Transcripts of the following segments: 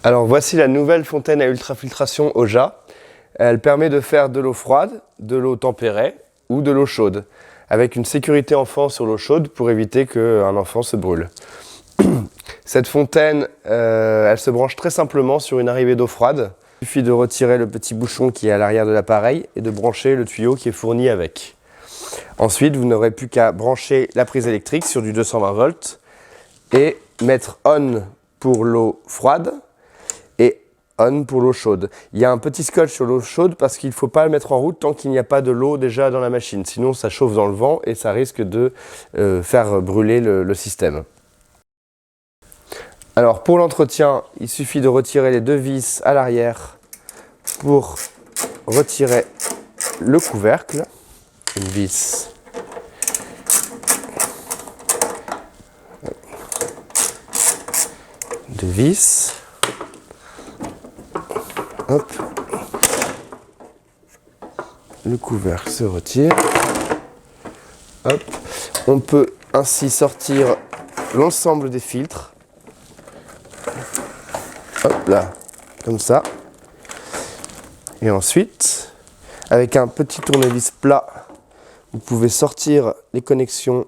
Alors voici la nouvelle fontaine à ultrafiltration Oja. Elle permet de faire de l'eau froide, de l'eau tempérée ou de l'eau chaude, avec une sécurité enfant sur l'eau chaude pour éviter qu'un enfant se brûle. Cette fontaine, elle se branche très simplement sur une arrivée d'eau froide. Il suffit de retirer le petit bouchon qui est à l'arrière de l'appareil et de brancher le tuyau qui est fourni avec. Ensuite, vous n'aurez plus qu'à brancher la prise électrique sur du 220 volts et mettre on pour l'eau froide et on pour l'eau chaude. Il y a un petit scotch sur l'eau chaude parce qu'il ne faut pas le mettre en route tant qu'il n'y a pas de l'eau déjà dans la machine. Sinon, ça chauffe dans le vent et ça risque de faire brûler le système. Alors pour l'entretien, il suffit de retirer les deux vis à l'arrière pour retirer le couvercle. Une vis. Deux vis. Hop. Le couvercle se retire. Hop. On peut ainsi sortir l'ensemble des filtres. Hop là, comme ça. Et ensuite, avec un petit tournevis plat, vous pouvez sortir les connexions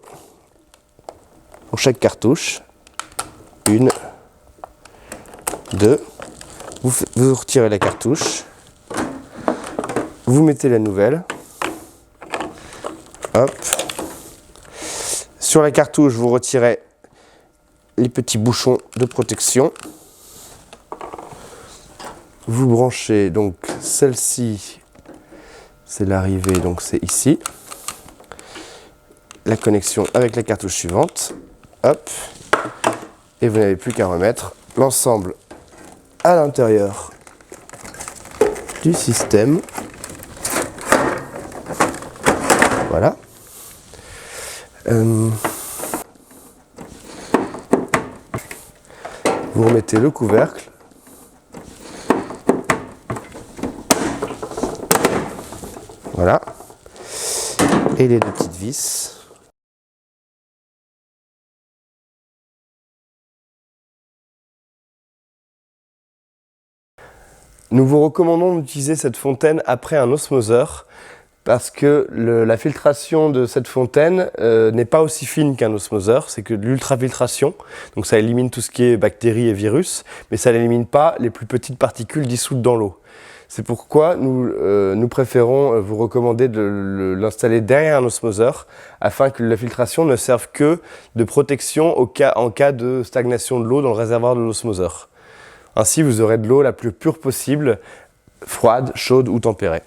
pour chaque cartouche. Une, deux. Vous retirez la cartouche. Vous mettez la nouvelle. Hop. Sur la cartouche, vous retirez les petits bouchons de protection. Vous branchez donc celle-ci, c'est l'arrivée, donc c'est ici. La connexion avec la cartouche suivante. Hop. Et vous n'avez plus qu'à remettre l'ensemble à l'intérieur du système. Voilà. Vous remettez le couvercle. Voilà. Et les deux petites vis. Nous vous recommandons d'utiliser cette fontaine après un osmoseur parce que la filtration de cette fontaine n'est pas aussi fine qu'un osmoseur, c'est que de l'ultrafiltration, donc ça élimine tout ce qui est bactéries et virus, mais ça n'élimine pas les plus petites particules dissoutes dans l'eau. C'est pourquoi nous préférons vous recommander de l'installer derrière un osmoseur afin que la filtration ne serve que de protection en cas de stagnation de l'eau dans le réservoir de l'osmoseur. Ainsi, vous aurez de l'eau la plus pure possible, froide, chaude ou tempérée.